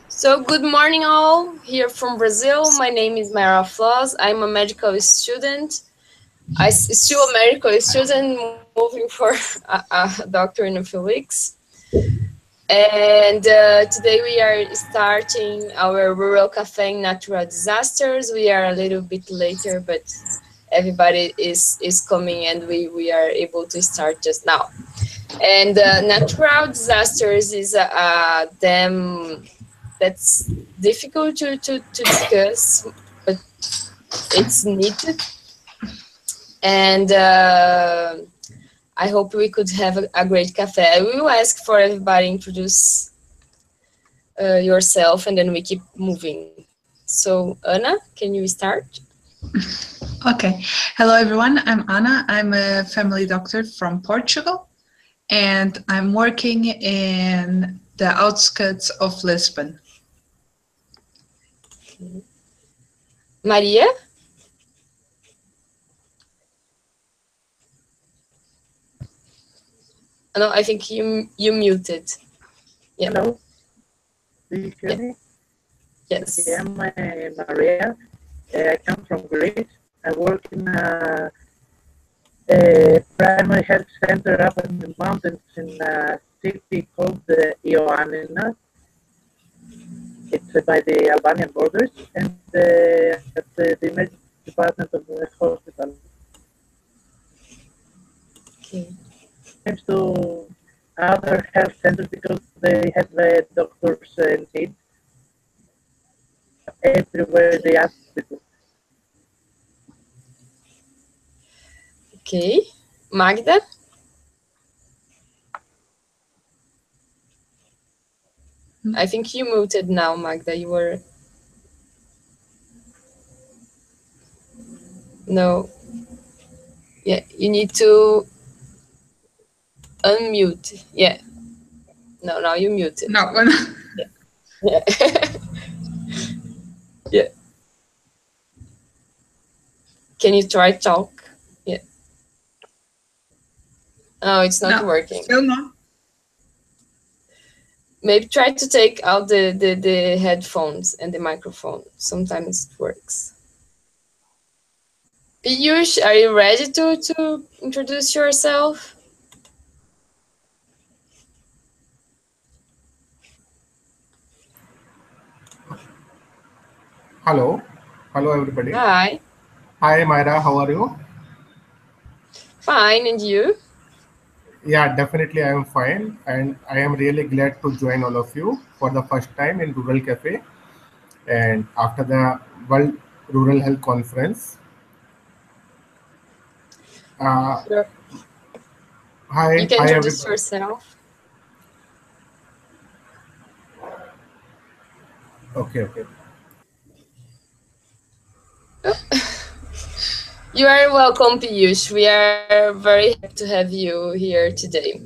So good morning all, here from Brazil. My name is Mara Floss. I'm a medical student. I'm still a medical student moving for a doctor in a few weeks. And today we are starting our rural cafe in natural disasters. We are a little bit later, but everybody is coming and we are able to start just now. And natural disasters is a them that's difficult to discuss, but it's needed. And I hope we could have a great cafe. I will ask for everybody introduce yourself, and then we keep moving. So Anna, can you start? Okay. Hello, everyone. I'm Ana. I'm a family doctor from Portugal, and I'm working in the outskirts of Lisbon. Maria? No, I think you muted. Yeah. Hello. Do you hear me? Yes. Okay, I'm Maria. I come from Greece. I work in a primary health center up in the mountains in a city called Ioannina. It's by the Albanian borders, and at the emergency department of the hospital. Okay. Thanks to other health centers because they have doctors need everywhere they ask people. Okay. Magda? I think you muted now, Magda. You were... No. Yeah, you need to unmute. Yeah. No, now you muted. No. Yeah. Yeah. Can you try talk? Yeah. No, it's not working. Still not. Maybe try to take out the headphones and the microphone. Sometimes it works. Piyush, are you ready to introduce yourself? Hello. Hello, everybody. Hi. Hi, Myra. How are you? Fine, and you? Yeah, definitely I am fine. And I am really glad to join all of you for the first time in Rural Cafe and after the World Rural Health Conference. Sure. Hi, You can hi, introduce everybody. yourself. Okay. You are welcome, Piyush. We are very happy to have you here today.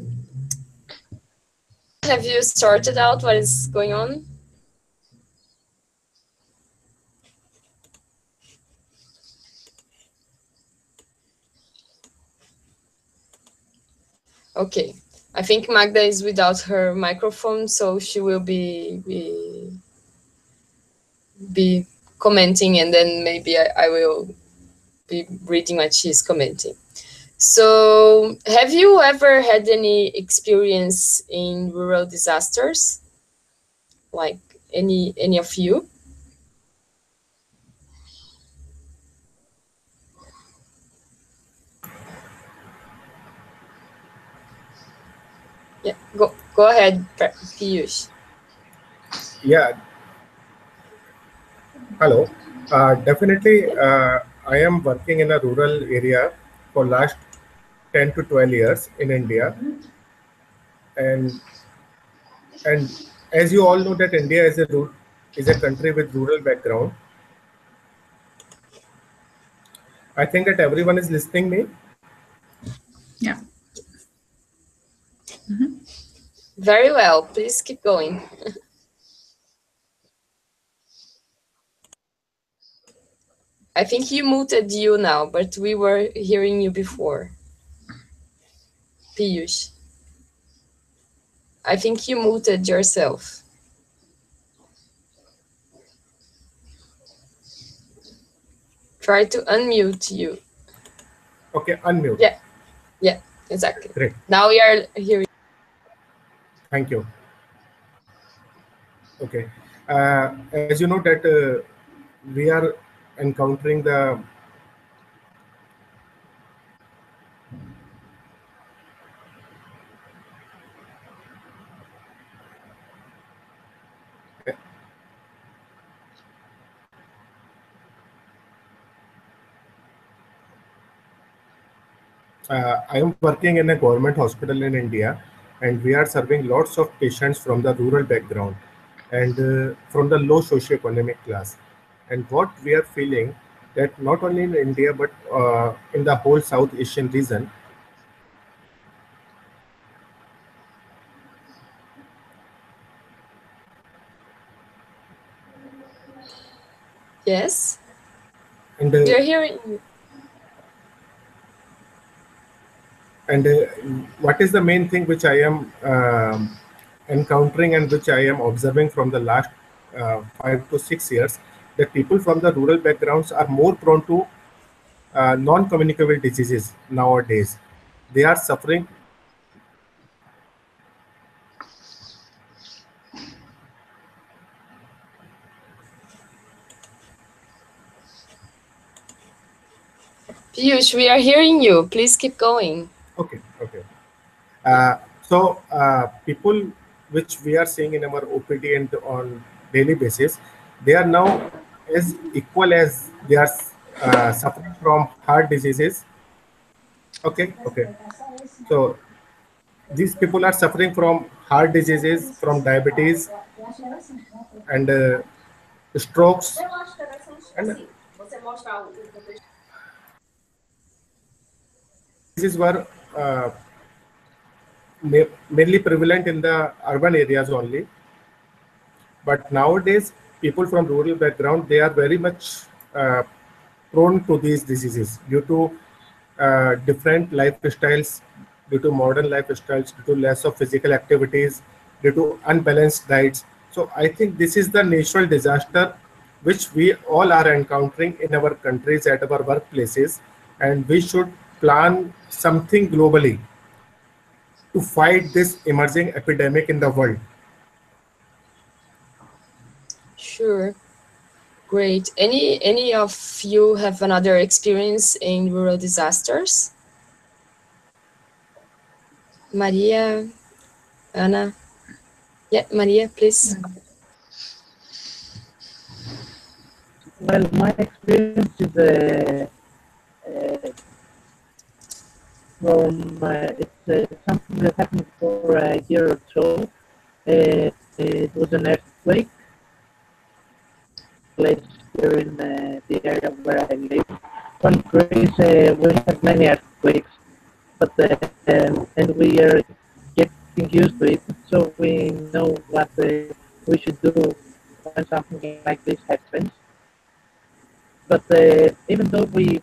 Have you sorted out what is going on? Okay. I think Magda is without her microphone, so she will be commenting, and then maybe I will be reading what she's commenting. So, have you ever had any experience in rural disasters? Like any of you? Yeah, go ahead, Piyush. Yeah, hello. Definitely, I am working in a rural area for last 10 to 12 years in India. And and as you all know that India is a country with rural background. I think that everyone is listening me. Yeah. Very well. Please keep going. I think you muted you now, but we were hearing you before. Piyush. I think you muted yourself. Try to unmute you. Okay, unmute. Yeah, exactly. Great. Now we are hearing. Thank you. Okay. As you know that we are encountering the I am working in a government hospital in India, and we are serving lots of patients from the rural background and from the low socioeconomic class. And what we are feeling that not only in India but in the whole South Asian region, Yes, and we are hearing you. and what is the main thing which I am encountering and which I am observing from the last 5 to 6 years, that people from the rural backgrounds are more prone to non-communicable diseases nowadays. They are suffering. Piyush, we are hearing you. Please keep going. Okay, okay. People which we are seeing in our OPD and on daily basis, they are now as equal as they are suffering from heart diseases. Okay, okay. So these people are suffering from heart diseases, from diabetes, and strokes, and diseases were mainly prevalent in the urban areas only. But nowadays, people from rural background, they are very much uh, prone to these diseases due to different lifestyles, due to modern lifestyles, due to less of physical activities, due to unbalanced diets. So I think this is the natural disaster which we all are encountering in our countries, at our workplaces, and we should plan something globally to fight this emerging epidemic in the world. Sure. Great. Any of you have another experience in rural disasters? Maria, Anna. Yeah, Maria, please. Well, my experience is from it's something that happened for a year or so. It was an earthquake place here in the area where I live. On Greece, we have many earthquakes, but and we are getting used to it, so we know what we should do when something like this happens. But even though we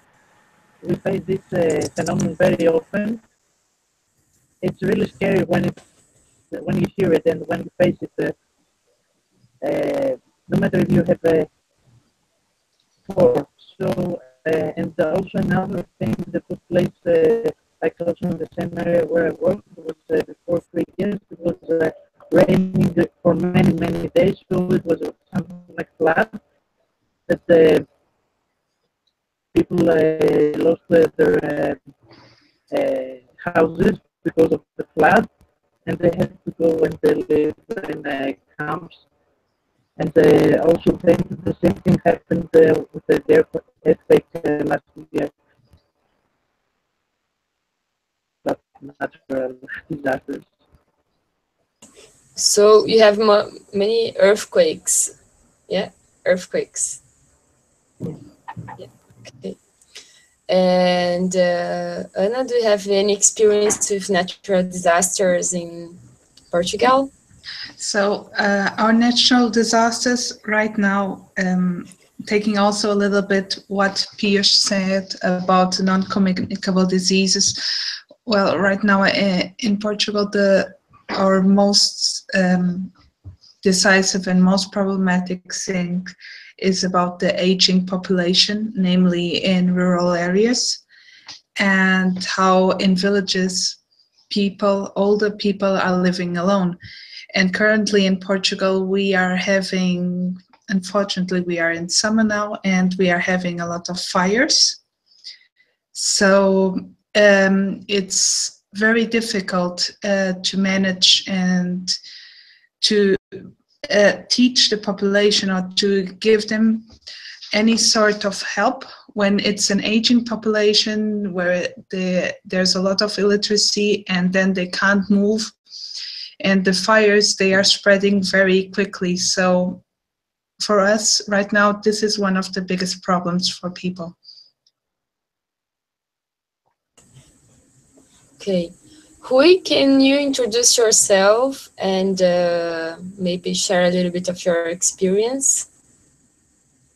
face this phenomenon very often, it's really scary when you hear it and when you face it. No matter if you have a for. So, and also another thing that took place, like also in the same area where I worked, was before 3 years. It was raining for many days, so it was something like flood that people lost their houses because of the flood, and they had to go and they live in camps. And also then the same thing happened with the earthquake last year. But natural disasters. So you have many earthquakes. Yeah, earthquakes. Yeah, okay. And Anna, do you have any experience with natural disasters in Portugal? So our natural disasters right now, taking also a little bit what Piyush said about non-communicable diseases. Well, right now in Portugal, the our most decisive and most problematic thing is about the aging population, namely in rural areas, and how in villages older people are living alone. And currently in Portugal, we are having, unfortunately, we are in summer now, and we are having a lot of fires. So it's very difficult to manage and to teach the population or to give them any sort of help when it's an aging population where there's a lot of illiteracy and then they can't move, and the fires, they are spreading very quickly. So for us right now, this is one of the biggest problems for people. Okay. Rui, can you introduce yourself and maybe share a little bit of your experience?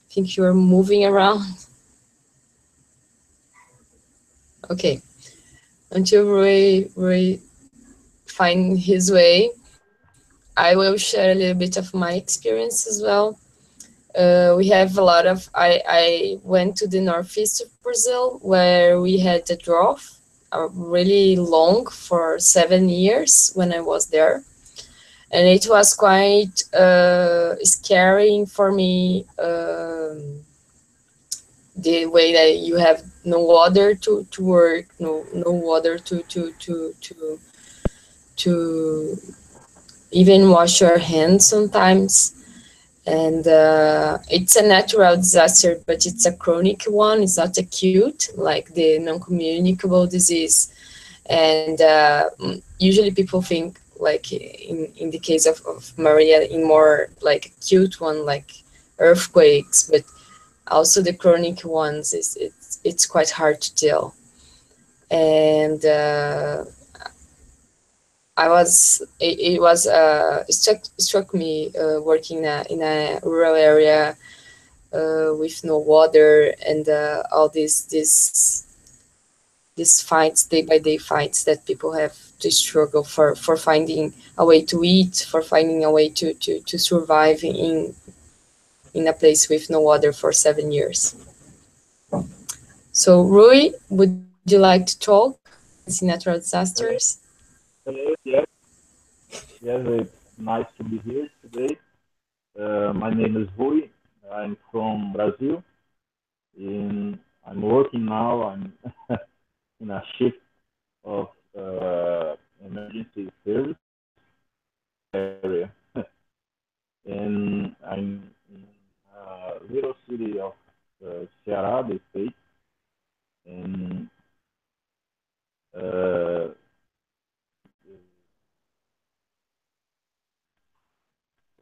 I think you're moving around. Okay. Until Rui find his way, I will share a little bit of my experience as well. We have a lot of, I went to the northeast of Brazil where we had a drought, really long, for 7 years when I was there. And it was quite scary for me, the way that you have no water to work, no water to even wash your hands sometimes. And it's a natural disaster, but it's a chronic one. It's not acute, like the non-communicable disease. And usually people think, like in the case of Maria, in more like acute one, like earthquakes, but also the chronic ones, it's quite hard to tell. And it struck me working in a rural area with no water, and all these fights, day by day fights, that people have to struggle for finding a way to eat, for finding a way to survive in a place with no water for 7 years. So Rui, would you like to talk about natural disasters? Yes, yes, it's nice to be here today. My name is Rui. I'm from Brazil. I'm working now. I'm in a shift of emergency service area, and I'm in a little city of Ceará, the state, and uh,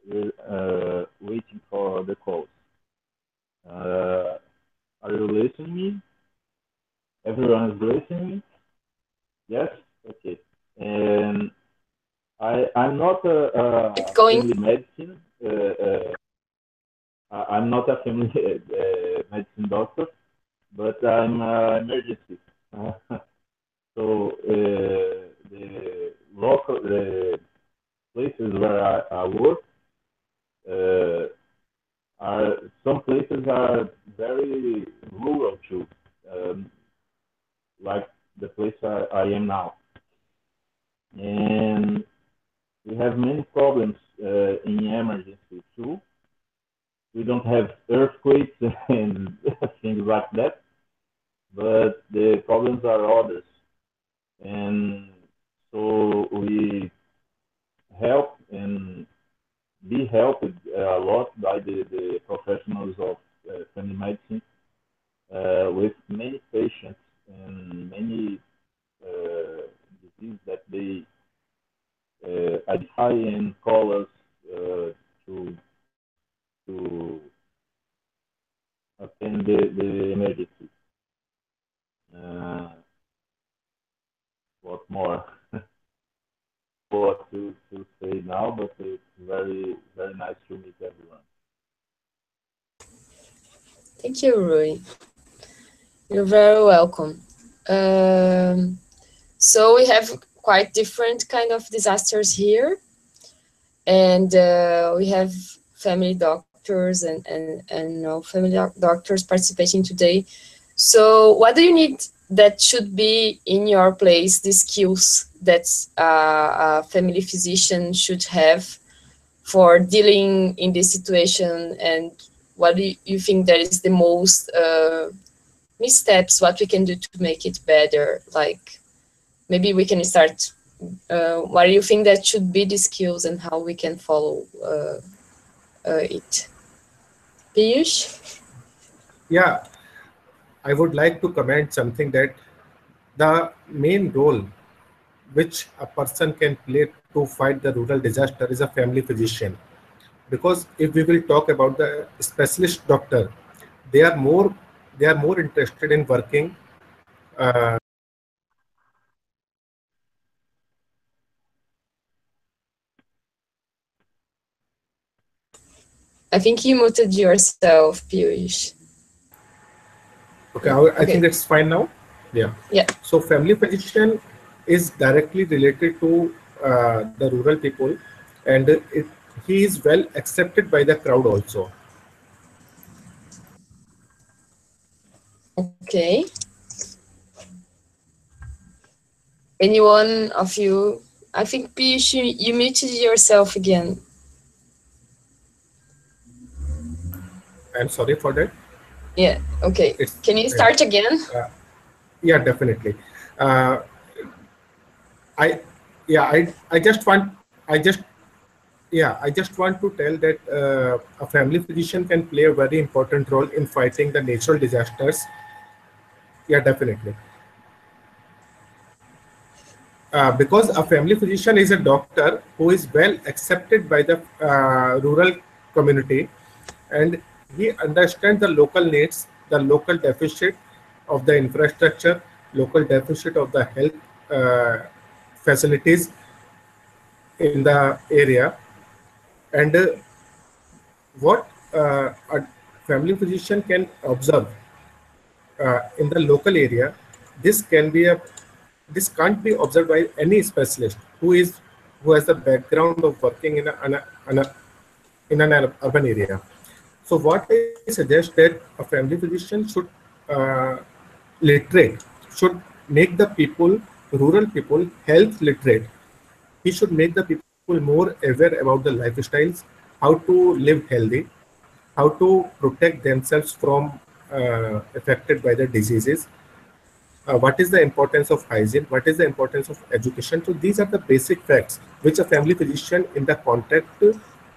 we're waiting for the calls. Are you listening me? Everyone is listening me? Yes? Okay. And I'm not Keep a going. family medicine. I'm not a family medicine doctor, but I'm emergency. So the places where I work uh, are some places are very rural too, um, like the place I am now, and we have many problems in emergency too. We don't have earthquakes and things like that, but the problems are others, and so we help and be helped a lot by the professionals of family medicine with many patients and many diseases that they identify and call us to attend the emergency. Uh, what more? What to say now, but it's very nice to meet everyone. Thank you, Rui. You're very welcome. So we have quite different kind of disasters here, and we have family doctors and family doctors participating today. So what do you need that should be in your place, the skills that a family physician should have for dealing in this situation, and what do you think that is the most missteps, what we can do to make it better? Like maybe we can start, what do you think that should be the skills and how we can follow it? Piyush? Yeah, I would like to comment something that the main role which a person can play to fight the rural disaster is a family physician. Because if we will talk about the specialist doctor, they are more interested in working. Uh, I think you muted yourself, Piyush. okay, I Okay. think it's fine now. Yeah. Yeah. So family physician is directly related to the rural people, and he is well accepted by the crowd also. Okay. Anyone of you? I think Piyush, you muted yourself again. I'm sorry for that. Yeah. Okay. It's Can you yeah, start again? uh, yeah, definitely. Uh, I yeah, I just want I just yeah, I just want to tell that a family physician can play a very important role in fighting the natural disasters. Yeah, definitely. Because a family physician is a doctor who is well accepted by the rural community, and he understands the local needs, the local deficit of the infrastructure, local deficit of the health facilities in the area, and what a family physician can observe in the local area, this can be a this can't be observed by any specialist who has the background of working in an urban area. So what I suggest that a family physician should uh, literate, should make the people, rural people, health literate. He should make the people more aware about the lifestyles, how to live healthy, how to protect themselves from affected by the diseases, what is the importance of hygiene, what is the importance of education. So these are the basic facts which a family physician in the contact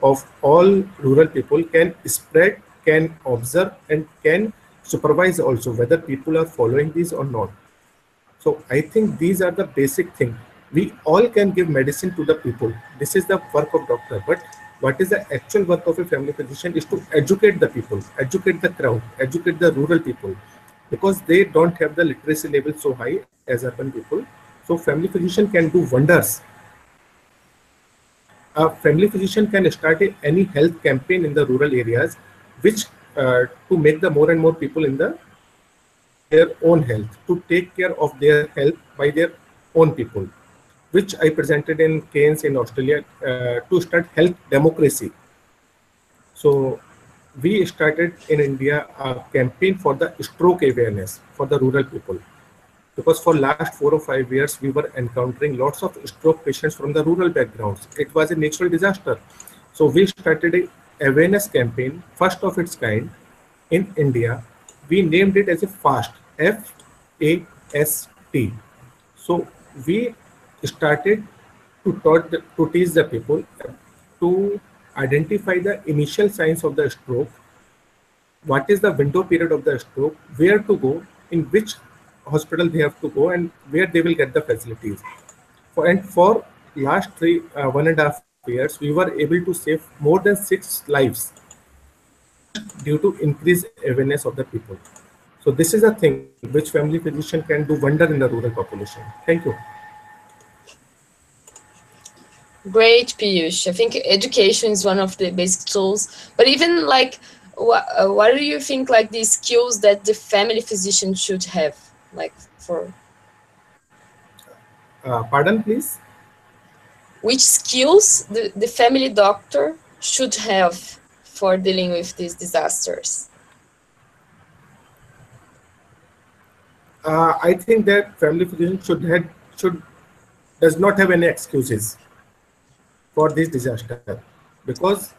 of all rural people can spread, can observe, and can supervise also whether people are following these or not. So I think these are the basic thing. We all can give medicine to the people. This is the work of doctor. But what is the actual work of a family physician is to educate the people, educate the crowd, educate the rural people, because they don't have the literacy level so high as urban people. So family physician can do wonders. A family physician can start any health campaign in the rural areas, which to make the more and more people in the their own health, to take care of their health by their own people, which I presented in Cairns in Australia to start health democracy. So we started in India a campaign for the stroke awareness for the rural people, because for last 4 or 5 years we were encountering lots of stroke patients from the rural backgrounds. It was a natural disaster. So we started a awareness campaign, first of its kind in India. We named it as a FAST, FAST. So we started to teach the people to identify the initial signs of the stroke, what is the window period of the stroke, where to go, in which hospital they have to go, and where they will get the facilities. For last 1.5 years, we were able to save more than 6 lives just due to increased awareness of the people. So this is a thing which family physician can do wonder in the rural population. Thank you. Great, Piyush. I think education is one of the basic tools. But even like, what do you think like the skills that the family physician should have, like for? Pardon, please. Which skills the family doctor should have for dealing with these disasters? I think that family physician should does not have any excuses for this disaster, because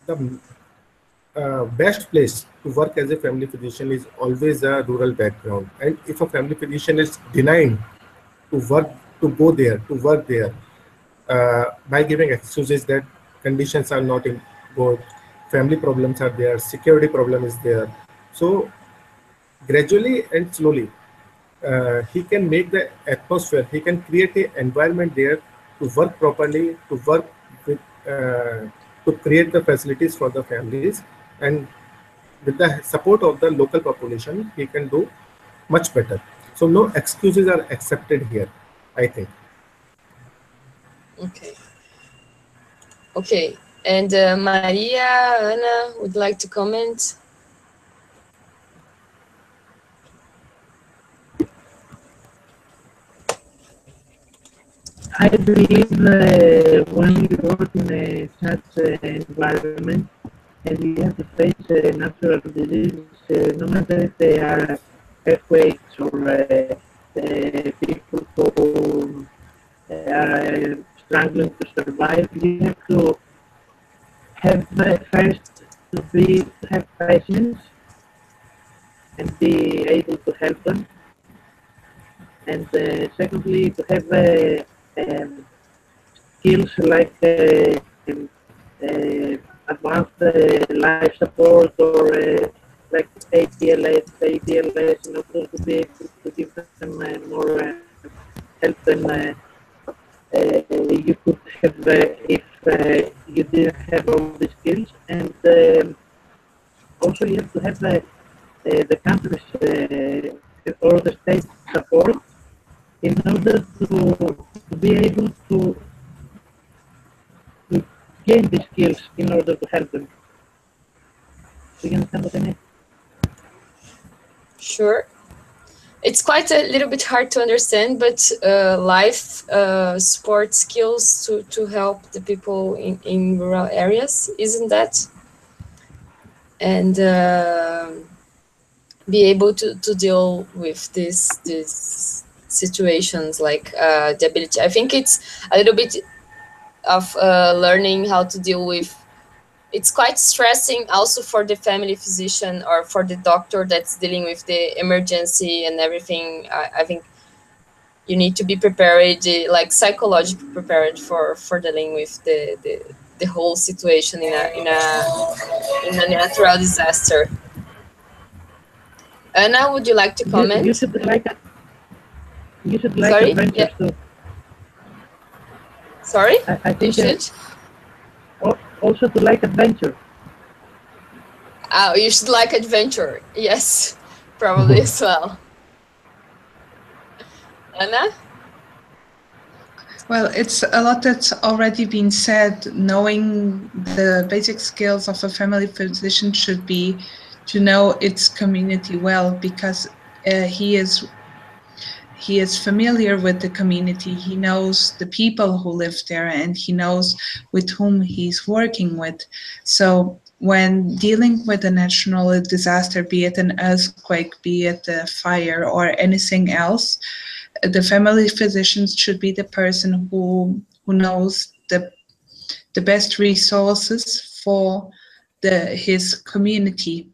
the best place to work as a family physician is always a rural background. And if a family physician is denying to work, to go there, to work there, by giving excuses that conditions are not in good, family problems are there, security problem is there. So gradually and slowly, he can make the atmosphere, he can create an environment there to work properly, to work with, to create the facilities for the families, and with the support of the local population, he can do much better. So no excuses are accepted here, I think. Okay. Okay. And Maria, Anna, would like to comment? I believe when you work in such environment and you have to face natural diseases, no matter if they are earthquakes or people who are struggling to survive, you have to have first to have patience and be able to help them, and secondly to have um, skills like advanced life support or like ATLS in order to be able to give them more help than you could have if you didn't have all the skills. And also you have to have the country's or the state support in order to be able to gain the skills in order to help them. Do you understand what I mean? Sure. It's quite a little bit hard to understand, but life support skills to help the people in rural areas, isn't that? And be able to deal with these situations like the ability. I think it's a little bit of learning how to deal with. It's quite stressing also for the family physician or for the doctor that's dealing with the emergency and everything. I think you need to be prepared, like psychologically prepared for dealing with the whole situation in a natural disaster. Anna, would you like to You comment? should like Sorry? Yeah. adventures too. Sorry? I You think should? also to like adventure. Oh, you should like adventure. Yes, probably as well. Anna? Well, it's a lot that's already been said. Knowing the basic skills of a family physician should be to know its community well, because he is familiar with the community. He knows the people who live there, and he knows with whom he's working with. So when dealing with a natural disaster, be it an earthquake, be it a fire or anything else, the family physicians should be the person who knows the best resources for his community.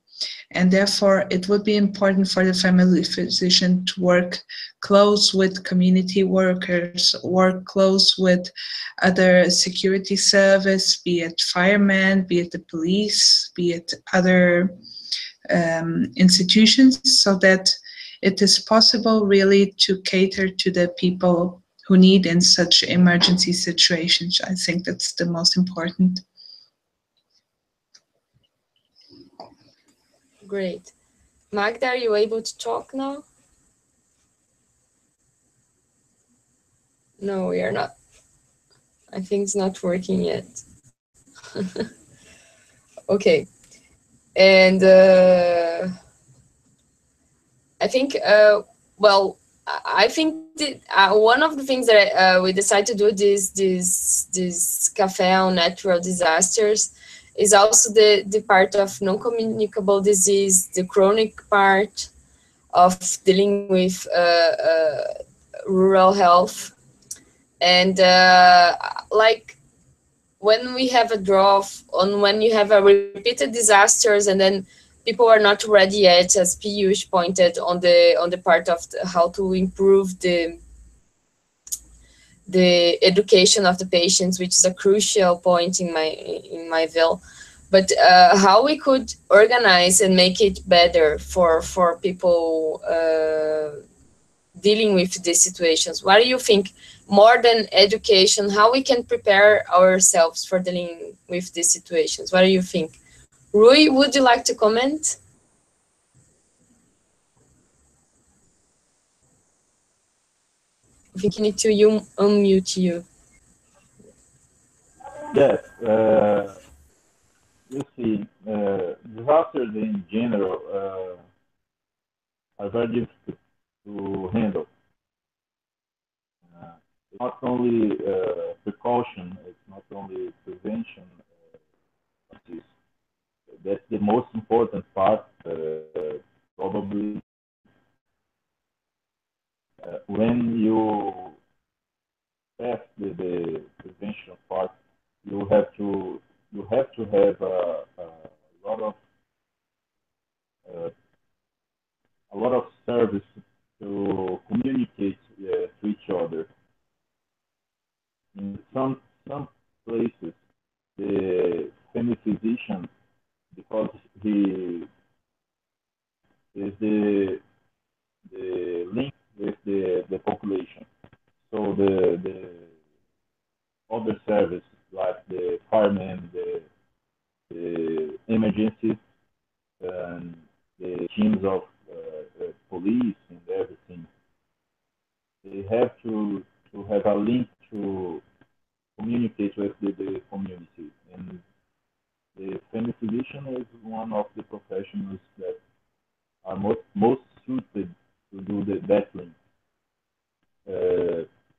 And therefore, it would be important for the family physician to work close with community workers, work close with other security service, be it firemen, be it the police, be it other institutions, so that it is possible really to cater to the people who need in such emergency situations. I think that's the most important. Great. Magda, are you able to talk now? No, we are not. I think it's not working yet. Okay. And I think, well, I think that, one of the things that we decided to do this cafe on natural disasters is also the part of non-communicable disease, the chronic part of dealing with rural health, and like when we have a draw on when you have a repeated disasters and then people are not ready yet, as Piyush pointed on the part of how to improve the education of the patients, which is a crucial point in my view. But how we could organize and make it better for people dealing with these situations. What do you think, more than education, how we can prepare ourselves for dealing with these situations? What do you think? Rui, would you like to comment? I think you need to unmute you. Yes, you see, disasters in general are very difficult to handle. It's not only precaution, it's not only prevention. That's the most important part. Probably when you pass the prevention part, you have to have lot of uh, a lot of service to communicate to each other. In some places, the family physician, because he is the link with the population. So the other service like the firemen, the emergency, and the teams of police and everything, they have to have a link to communicate with the community. And the family physician is one of the professionals that are most suited to do that link.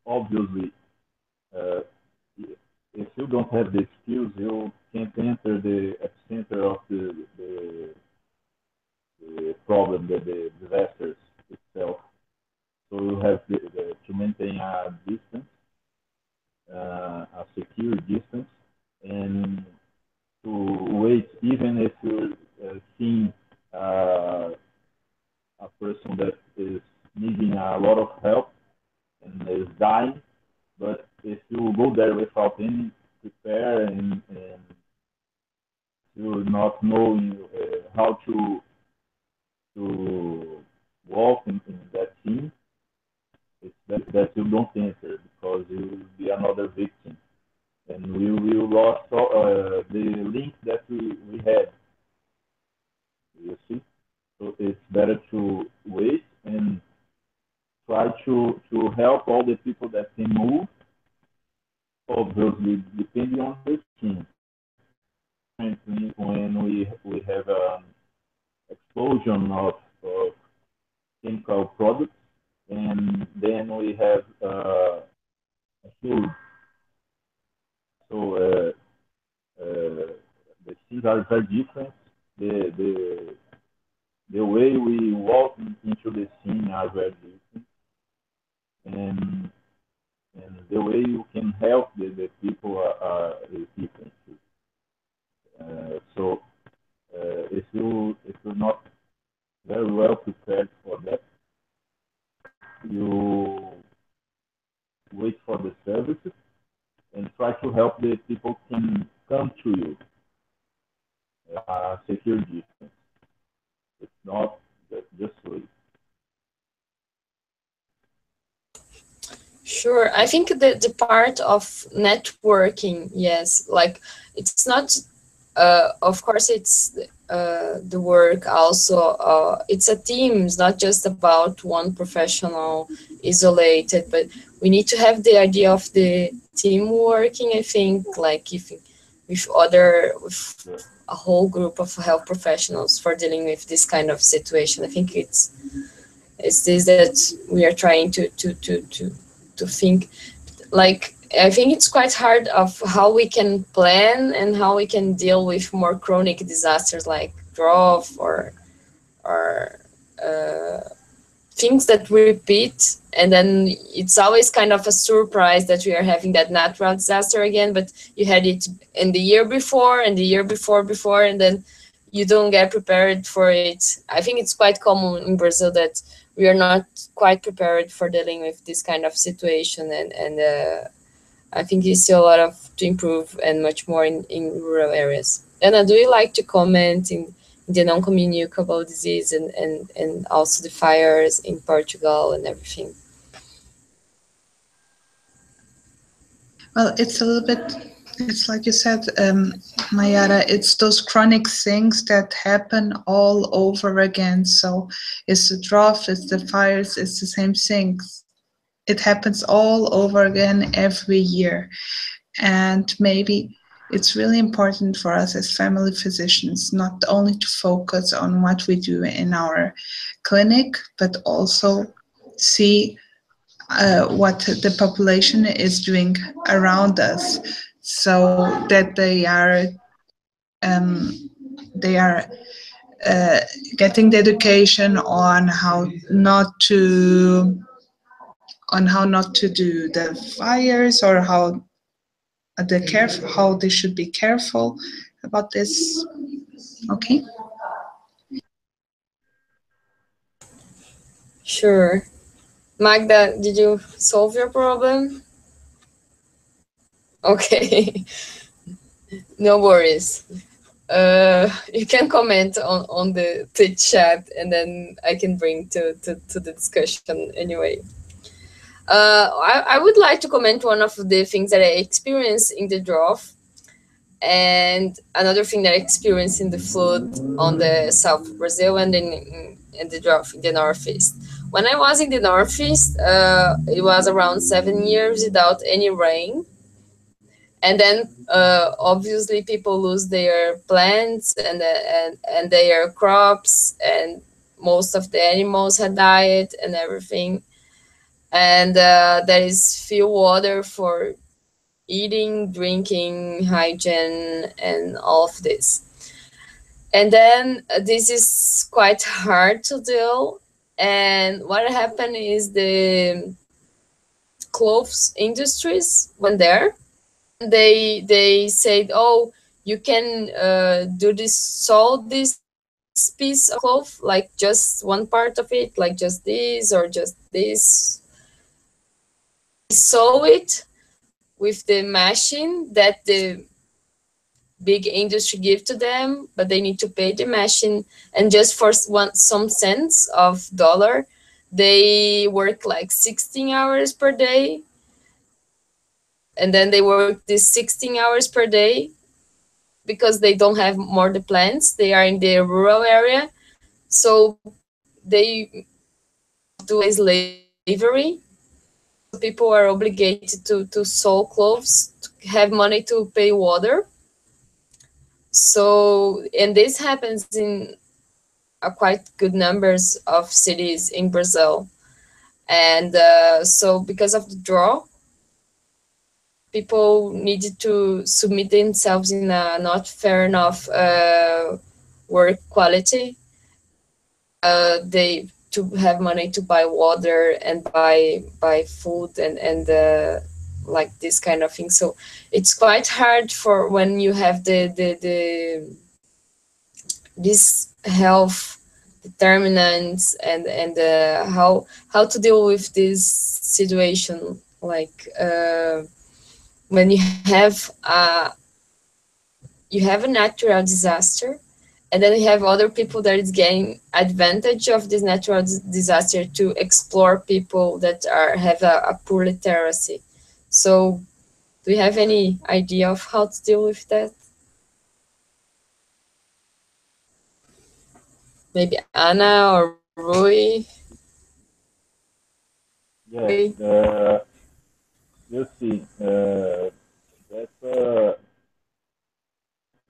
Obviously, uh, if you don't have the skills, you can't enter the epicenter of the problem, the disasters itself. So you have to maintain a distance, a secure distance, and to wait even if you're seeing a person that is needing a lot of help and is dying. But if you go there without any prepare and you're not knowing how to walk in that scene, it's that you don't enter because you will be another victim, and we will lose the link that we had. You see, so it's better to wait and try to help all the people that can move. Obviously, depending on the team. When we have an explosion of chemical products, and then we have a field. So the things are very different. The way we walk into the scene are very different, and the way you can help the people is different too. So if you're not very well prepared for that, you wait for the services and try to help the people can come to you secure distance. It's not just wait. Sure. I think the part of networking, yes, like it's not, of course, it's the work also. It's a team. It's not just about one professional isolated, but we need to have the idea of the team working. I think, like if with a whole group of health professionals for dealing with this kind of situation. I think It's this that we are trying to think. Like, I think it's quite hard of how we can plan and how we can deal with more chronic disasters like drought or things that repeat, and then it's always kind of a surprise that we are having that natural disaster again, but you had it in the year before and the year before, and then you don't get prepared for it. I think it's quite common in Brazil that we are not quite prepared for dealing with this kind of situation, and I think you see a lot of to improve and much more in rural areas. Anna, do you like to comment in the non-communicable disease and also the fires in Portugal and everything? Well, it's a little bit, it's like you said, Mayara, it's those chronic things that happen all over again. So it's the drought, it's the fires, it's the same things. It happens all over again every year. And maybe it's really important for us as family physicians not only to focus on what we do in our clinic, but also see what the population is doing around us, so that um, they are uh, getting the education on how not to do the fires, or how they should be careful about this. Okay. Sure. Magda, did you solve your problem? Okay. No worries. You can comment on the chat, and then I can bring to the discussion anyway. I would like to comment one of the things that I experienced in the drought, and another thing that I experienced in the flood on the south of Brazil, and then in the drought in the northeast. When I was in the northeast, it was around 7 years without any rain, and then obviously people lose their plants and their crops, and most of the animals had died and everything, and there is few water for eating, drinking, hygiene, and all of this. And then this is quite hard to deal. And what happened is the clothes industries went there. They said, "Oh, you can do this, sew this piece of cloth, like just one part of it, like just this or just this." They sew it with the machine that the big industry give to them, but they need to pay the machine, and just for some cents of dollar, they work like 16 hours per day, and then they work these 16 hours per day because they don't have more the plants. They are in the rural area, so they do a slavery. So people are obligated to sew clothes, to have money to pay water. So, and this happens in a quite good numbers of cities in Brazil. And so because of the drought, people needed to submit themselves in a not fair enough work quality. They to have money to buy water and buy food and like this kind of thing. So it's quite hard for when you have the this health determinants and how to deal with this situation, like when you have a natural disaster, and then you have other people that is getting advantage of this natural disaster to explore people that have a poor literacy. So do you have any idea of how to deal with that? Maybe Anna or Rui? Yes, you see, that's a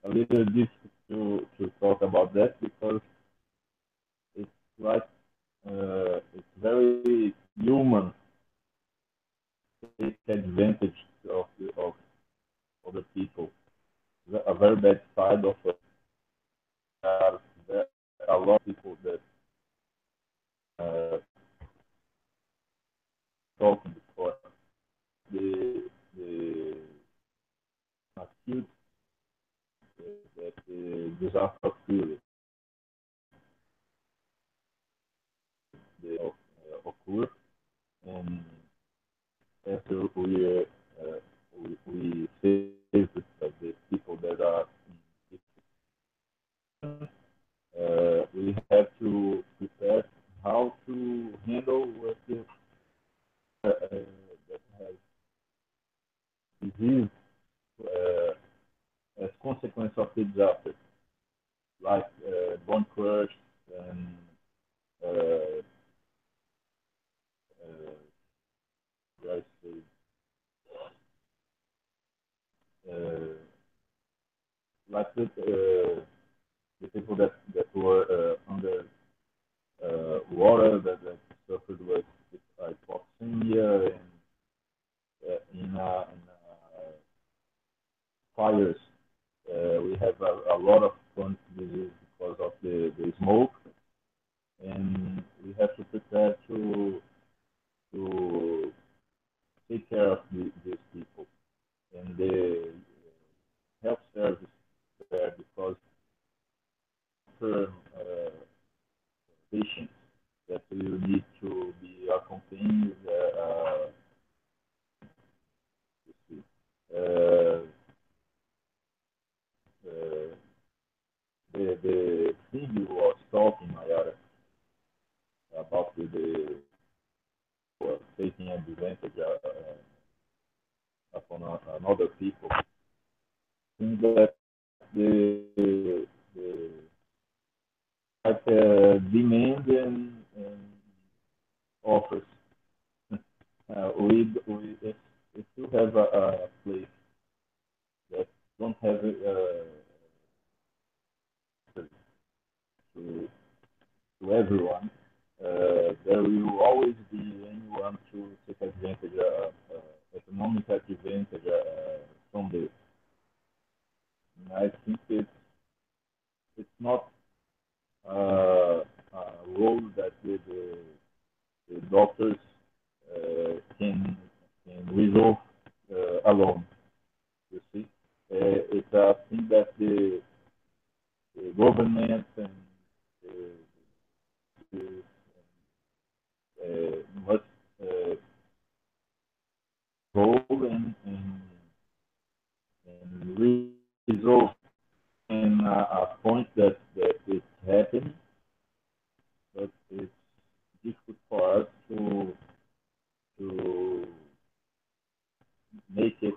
little difficult to talk about that because it's like it's very human to take advantage of other people. A very bad side of it. There are a lot of people that uh, talking before the acute that the disaster occurred, they occur, and after we save the people that are we have to prepare how to handle with the that has disease as consequence of the disaster, like bone crush and uh, let's say, uh, like the people that were under water that suffered with hypoxemia and in fires. We have a lot of chronic disease because of the smoke, and we have to prepare to take care of these people and the health service there because uh, patients that will need to be accompanied. Uh, uh, the thing you was talking, Mayara, about taking advantage upon another people, think that the like demand and offers. We still have a place that don't have to everyone. There will always be anyone to take advantage, economic advantage from this. And I think it's not a role that the doctors can resolve alone. You see, it's a thing that the government and the must go and resolve in a point that it's happening, but it's difficult for us to make it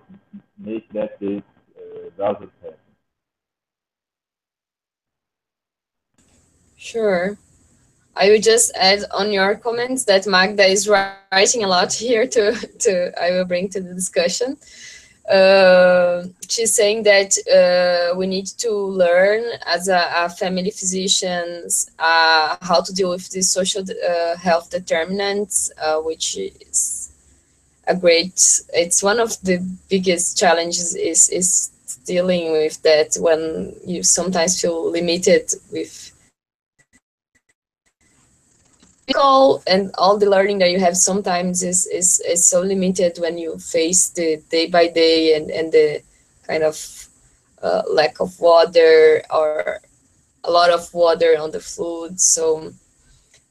make that it doesn't happen. Sure. I will just add on your comments that Magda is writing a lot here to I will bring to the discussion. She's saying that we need to learn as a family physicians how to deal with the social health determinants, which is a great. It's one of the biggest challenges is dealing with that when you sometimes feel limited with and all the learning that you have sometimes is so limited when you face the day by day and the kind of lack of water or a lot of water on the food. So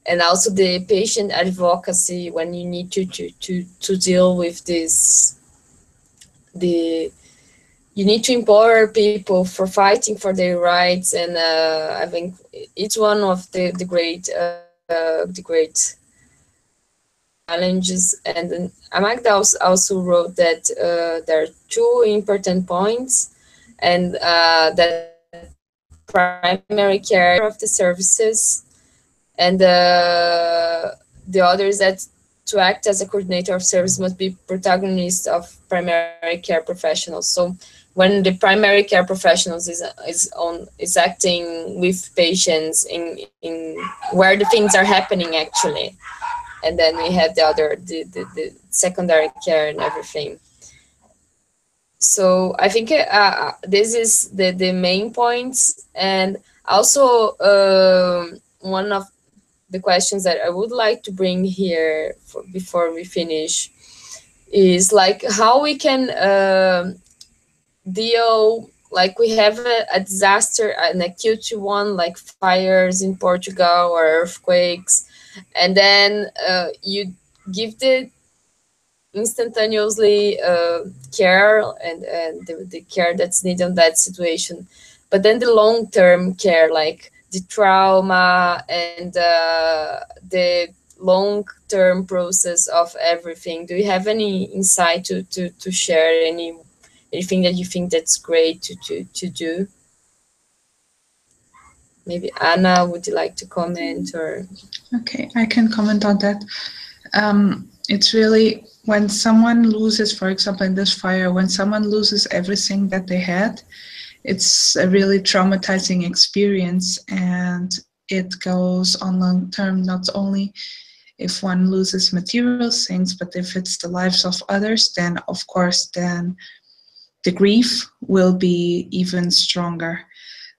and also the patient advocacy when you need to deal with this the you need to empower people for fighting for their rights, and I think it's one of the great challenges. And then Amagda also wrote that there are two important points, and that primary care of the services, and the other is that to act as a coordinator of service must be protagonist of primary care professionals. So when the primary care professionals is acting with patients in where the things are happening actually, and then we have the secondary care and everything. So I think this is the main points. And also one of the questions that I would like to bring here before we finish is like how we can deal, like we have a disaster, an acute one like fires in Portugal or earthquakes, and then you give the instantaneously care and the care that's needed in that situation, but then the long-term care, like the trauma and the long-term process of everything. Do you have any insight to share, anything that you think that's great to do? Maybe Anna, would you like to comment? Or Okay, I can comment on that. It's really when someone loses, for example, in this fire, when someone loses everything that they had, it's a really traumatizing experience, and it goes on long term, not only if one loses material things, but if it's the lives of others, then of course, then the grief will be even stronger.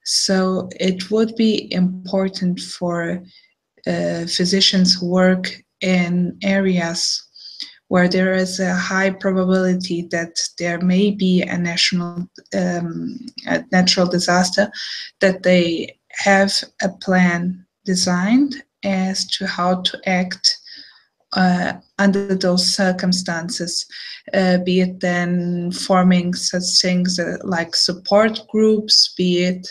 So it would be important for physicians who work in areas where there is a high probability that there may be a natural disaster, that they have a plan designed as to how to act under those circumstances, be it then forming such things like support groups, be it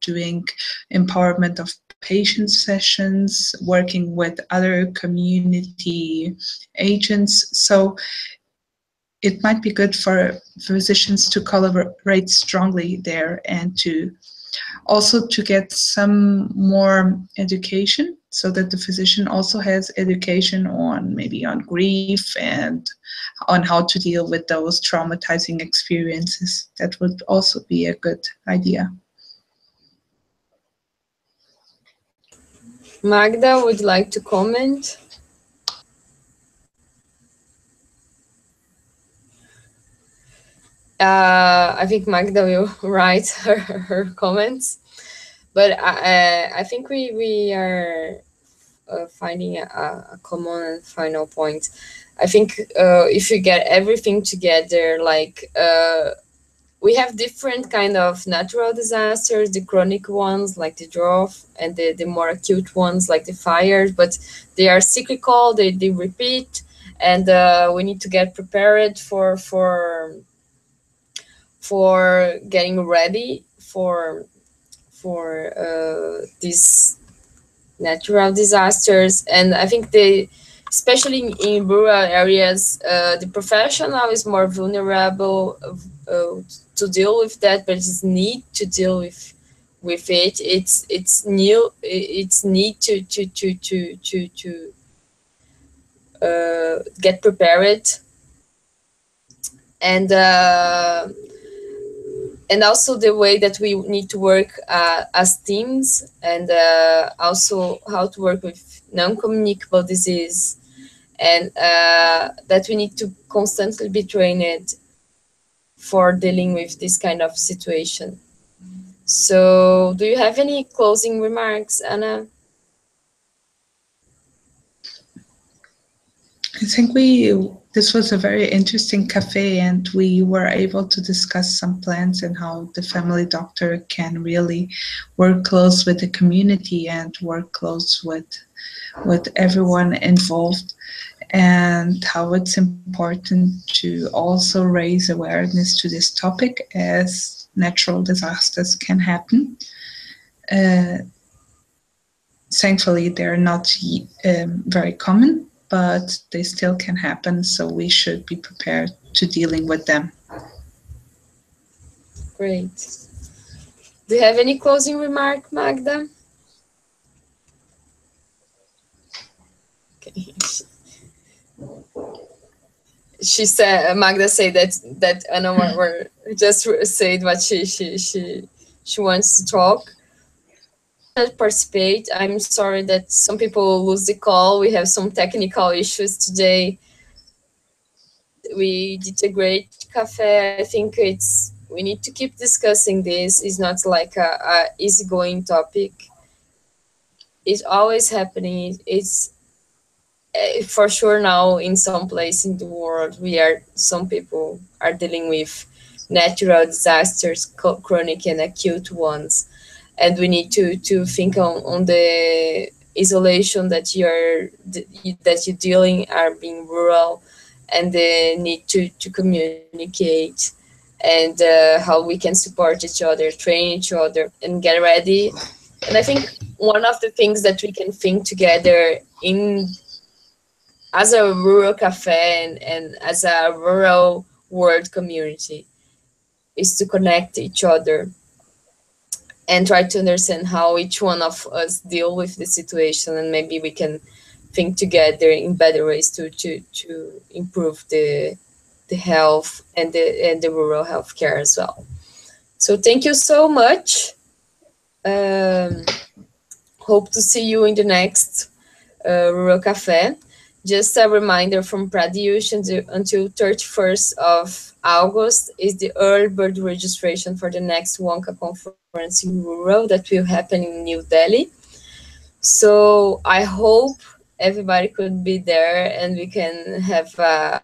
doing empowerment of patient sessions, working with other community agents. So it might be good for physicians to collaborate strongly there, and to also to get some more education, so that the physician also has education on maybe on grief and on how to deal with those traumatizing experiences. That would also be a good idea. Magda, would you like to comment? I think Magda will write her comments, but I think we are finding a common and final point. I think if you get everything together, like we have different kind of natural disasters, the chronic ones like the drought, and the more acute ones like the fires, but they are cyclical, they repeat, and we need to get prepared for getting ready for these natural disasters. And I think especially in rural areas, the professional is more vulnerable to deal with that, but it's need to deal with it. It's new. It's need to get prepared, and also the way that we need to work as teams, and also how to work with non-communicable disease, and that we need to constantly be trained for dealing with this kind of situation. So do you have any closing remarks, Anna? I think this was a very interesting cafe, and we were able to discuss some plans and how the family doctor can really work close with the community and work close with everyone involved, and how it's important to also raise awareness to this topic, as natural disasters can happen. Thankfully, they're not very common, but they still can happen, so we should be prepared to dealing with them. Great. Do you have any closing remark, Magda? Okay. She said, Magda said that Anna were just said what she wants to talk. Participate. I'm sorry that some people lose the call. We have some technical issues today. We did a great cafe. I think we need to keep discussing this. It's not like a easygoing topic. It's always happening. It's for sure now in some place in the world some people are dealing with natural disasters, chronic and acute ones, and we need to think on the isolation that you're dealing are being rural, and the need to communicate, and how we can support each other, train each other, and get ready. And I think one of the things that we can think together in as a rural cafe and as a rural world community is to connect each other and try to understand how each one of us deal with the situation, and maybe we can think together in better ways to improve the health and the rural healthcare as well. So thank you so much. Um, Hope to see you in the next Rural Café. Just a reminder from Pradyush, until 31st of August is the early bird registration for the next Wonka conference in Rural that will happen in New Delhi. So I hope everybody could be there and we can have a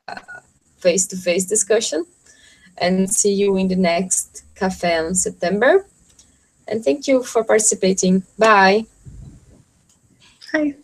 face-to-face discussion, and see you in the next Café in September. And thank you for participating. Bye. Hi.